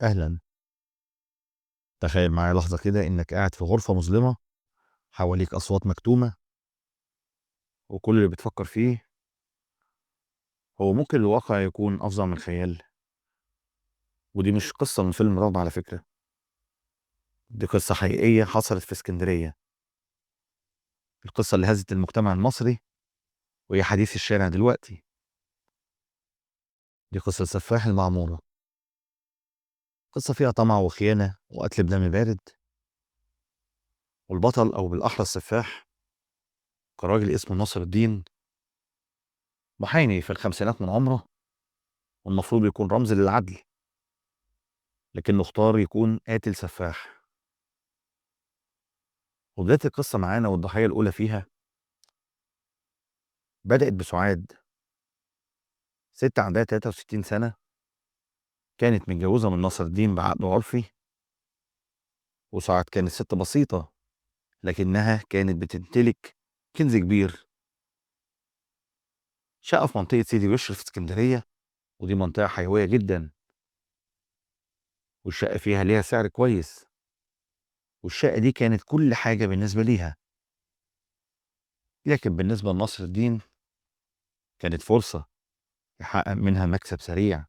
أهلا. تخيل معايا لحظة كده إنك قاعد في غرفة مظلمة، حواليك أصوات مكتومة، وكل اللي بتفكر فيه هو ممكن الواقع يكون أفظع من الخيال. ودي مش قصة من فيلم رعب على فكرة، دي قصة حقيقية حصلت في اسكندرية. القصة اللي هزت المجتمع المصري وهي حديث الشارع دلوقتي. دي قصة سفاح المعمورة، قصة فيها طمع وخيانة وقتل بدم بارد. والبطل أو بالأحرى السفاح كان راجل اسمه ناصر الدين، محامي في الخمسينات من عمره، والمفروض يكون رمز للعدل، لكنه اختار يكون قاتل سفاح. وبداية القصة معانا والضحية الأولى فيها بدأت بسعاد، ست عندها 63 سنة، كانت متجوزة من ناصر الدين بعقد عرفي. وسعاد كانت ست بسيطة، لكنها كانت بتمتلك كنز كبير، شقة في منطقة سيدي بشر في اسكندرية. ودي منطقة حيوية جدا، والشقة فيها ليها سعر كويس، والشقة دي كانت كل حاجة بالنسبة ليها. لكن بالنسبة لناصر الدين كانت فرصة يحقق منها مكسب سريع.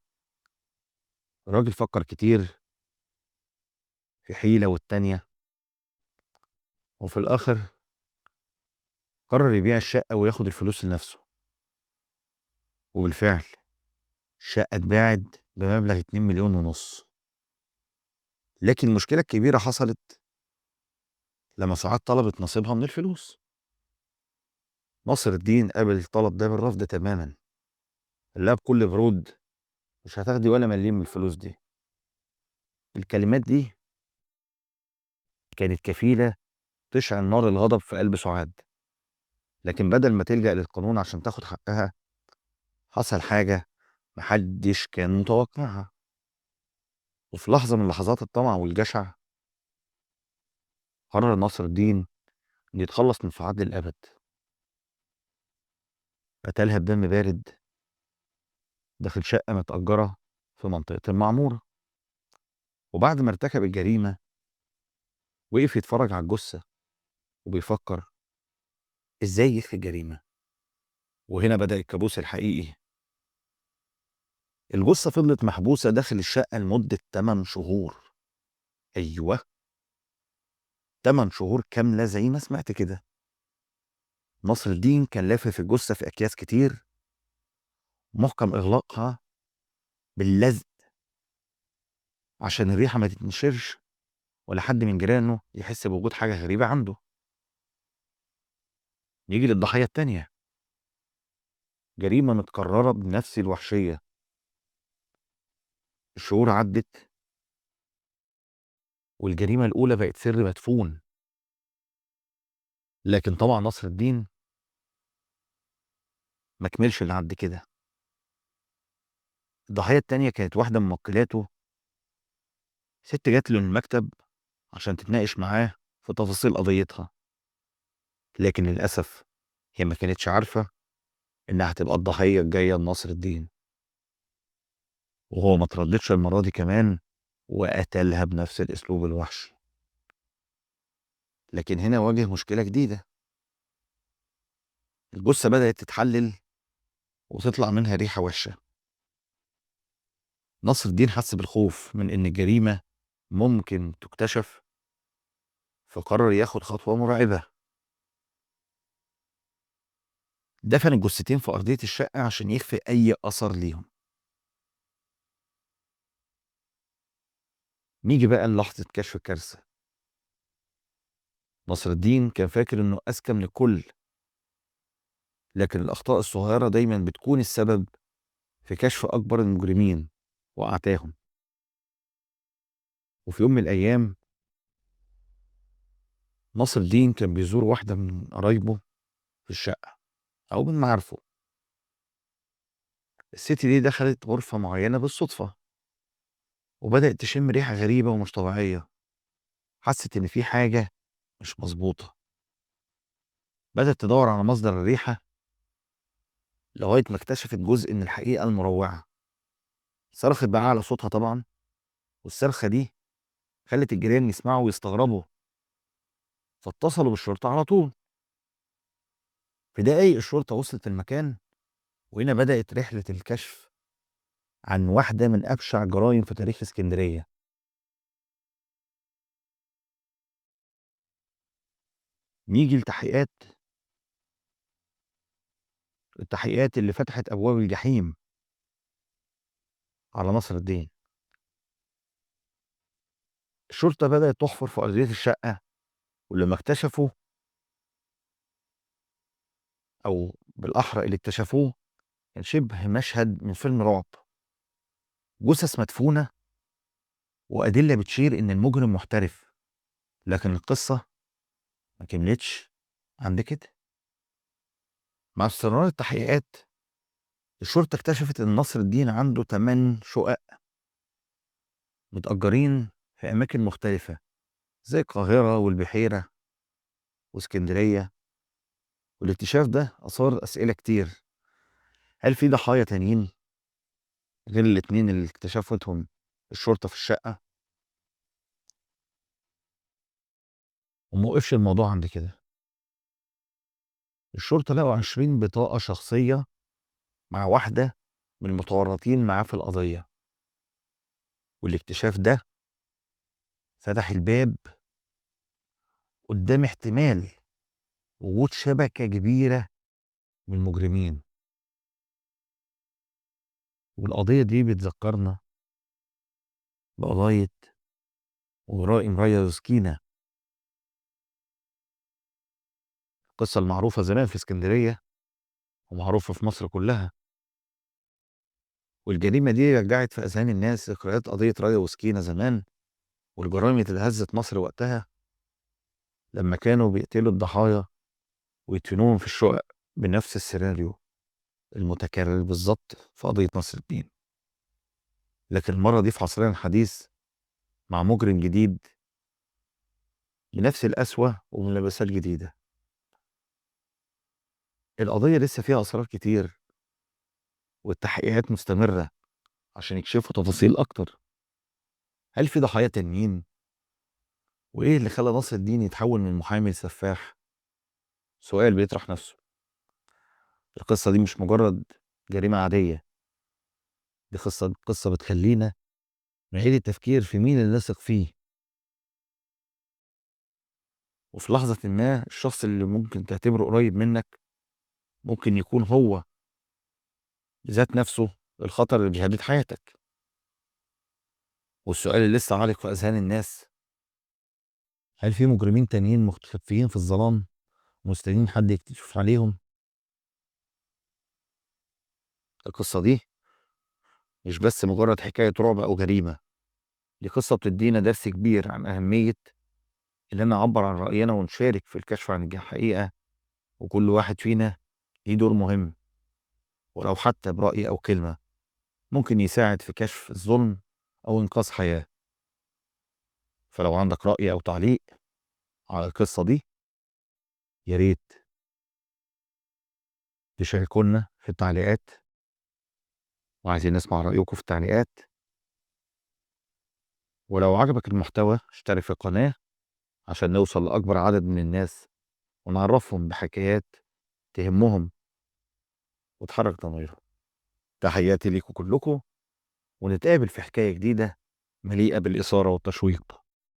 الراجل فكر كتير في حيلة والتانية، وفي الآخر قرر يبيع الشقة وياخد الفلوس لنفسه. وبالفعل الشقة اتباعت بمبلغ 2,500,000. لكن المشكلة الكبيرة حصلت لما سعاد طلبت نصيبها من الفلوس. ناصر الدين قابل الطلب ده بالرفض تماما، قال لها بكل برود: مش هتاخدي ولا مليم من الفلوس دي. الكلمات دي كانت كفيلة تشعل نار الغضب في قلب سعاد. لكن بدل ما تلجأ للقانون عشان تاخد حقها، حصل حاجة محدش كان متوقعها. وفي لحظة من لحظات الطمع والجشع قرر ناصر الدين إنه يتخلص من سعاد للأبد. قتلها بدم بارد داخل شقة متأجرة في منطقة المعمورة. وبعد ما ارتكب الجريمة وقف يتفرج على الجثة وبيفكر ازاي يخفي الجريمة. وهنا بدأ الكابوس الحقيقي. الجثة فضلت محبوسة داخل الشقة لمدة 8 شهور. أيوة، 8 شهور كاملة زي ما سمعت كده. نصر الدين كان لافف الجثة في أكياس كتير، محكم إغلاقها باللزق عشان الريحة ما تتنشرش ولا حد من جيرانه يحس بوجود حاجة غريبة عنده. نيجي للضحية التانية، جريمة متكررة بنفس الوحشية. الشهور عدت والجريمة الأولى بقت سر مدفون. لكن طبعا نصر الدين ما كملش اللي عد كده. الضحية التانية كانت واحدة من موكلاته، ست جات له المكتب عشان تتناقش معاه في تفاصيل قضيتها. لكن للأسف هي ما كانتش عارفة إنها هتبقى الضحية الجاية لنصر الدين. وهو ما ترددش المرة دي كمان وقتلها بنفس الأسلوب الوحشي. لكن هنا واجه مشكلة جديدة. الجثة بدأت تتحلل وتطلع منها ريحة وحشة. نصر الدين حس بالخوف من إن الجريمة ممكن تكتشف، فقرر ياخد خطوة مرعبة. دفن الجثتين في أرضية الشقة عشان يخفي أي أثر ليهم. نيجي بقى للحظة كشف الكارثة. نصر الدين كان فاكر إنه أذكى من الكل، لكن الأخطاء الصغيرة دايما بتكون السبب في كشف أكبر المجرمين وأعتاهم. وفي يوم من الأيام نصر الدين كان بيزور واحدة من قرايبه في الشقة أو من معارفه. الست دي دخلت غرفة معينة بالصدفة وبدأت تشم ريحة غريبة ومش طبيعية. حست إن في حاجة مش مظبوطة. بدأت تدور على مصدر الريحة لغاية ما اكتشفت جزء من الحقيقة المروعة. صرخت بأعلى صوتها طبعا والصرخة دي خلت الجيران يسمعوا ويستغربوا، فاتصلوا بالشرطة على طول. في دقايق الشرطة وصلت المكان، وهنا بدأت رحلة الكشف عن واحدة من أبشع الجرائم في تاريخ اسكندرية. نيجي التحقيقات اللي فتحت أبواب الجحيم على نصر الدين. الشرطة بدأت تحفر في أرضية الشقة، ولما اكتشفوا، أو بالأحرى اللي اكتشفوه، كان شبه مشهد من فيلم رعب. جثث مدفونة وأدلة بتشير إن المجرم محترف. لكن القصة ما كملتش عند كده. مع استمرار التحقيقات، الشرطة اكتشفت إن نصر الدين عنده 8 شقق متأجرين في أماكن مختلفة، زي القاهرة والبحيرة واسكندرية. والاكتشاف ده أثار أسئلة كتير. هل في ضحايا تانيين غير الاتنين اللي اكتشفتهم الشرطة في الشقة؟ وموقفش الموضوع عند كده. الشرطة لقوا 20 بطاقة شخصية مع واحدة من المتورطين معاه في القضية. والاكتشاف ده فتح الباب قدام احتمال وجود شبكة كبيرة من المجرمين. والقضية دي بتذكرنا بقضايا وجرائم رايا وسكينة، القصة المعروفة زمان في اسكندرية ومعروفة في مصر كلها. والجريمة دي رجعت في أذهان الناس ذكريات قضية رايا وسكينة زمان، والجرائم اللي هزت مصر وقتها لما كانوا بيقتلوا الضحايا ويدفنوهم في الشقق بنفس السيناريو المتكرر بالظبط في قضية نصر الدين. لكن المرة دي في عصرنا الحديث، مع مجرم جديد بنفس القسوة وملابسات جديدة. القضية لسه فيها أسرار كتير، والتحقيقات مستمرة عشان يكشفوا تفاصيل أكتر. هل في ضحايا تانيين؟ وإيه اللي خلى نصر الدين يتحول من محامي لسفاح؟ سؤال بيطرح نفسه. القصة دي مش مجرد جريمة عادية، دي قصة بتخلينا نعيد التفكير في مين اللي نثق فيه. وفي لحظة ما الشخص اللي ممكن تعتبره قريب منك ممكن يكون هو ذات نفسه الخطر اللي بيهدد حياتك. والسؤال اللي لسه عالق في أذهان الناس، هل في مجرمين تانيين مختفيين في الظلام ومستنيين حد يكتشف عليهم؟ القصة دي مش بس مجرد حكاية رعب أو جريمة، دي قصة بتدينا درس كبير عن أهمية إننا نعبر عن رأينا ونشارك في الكشف عن الحقيقة. وكل واحد فينا ليه دور مهم، ولو حتى برأي أو كلمة ممكن يساعد في كشف الظلم أو إنقاذ حياة. فلو عندك رأي أو تعليق على القصة دي، يا ريت تشاركونا في التعليقات، وعايزين نسمع رأيكم في التعليقات. ولو عجبك المحتوى اشترك في القناة عشان نوصل لأكبر عدد من الناس ونعرفهم بحكايات تهمهم وتحرك ضميرهم. تحياتي ليكم كلكم، ونتقابل في حكاية جديدة مليئة بالإثارة والتشويق.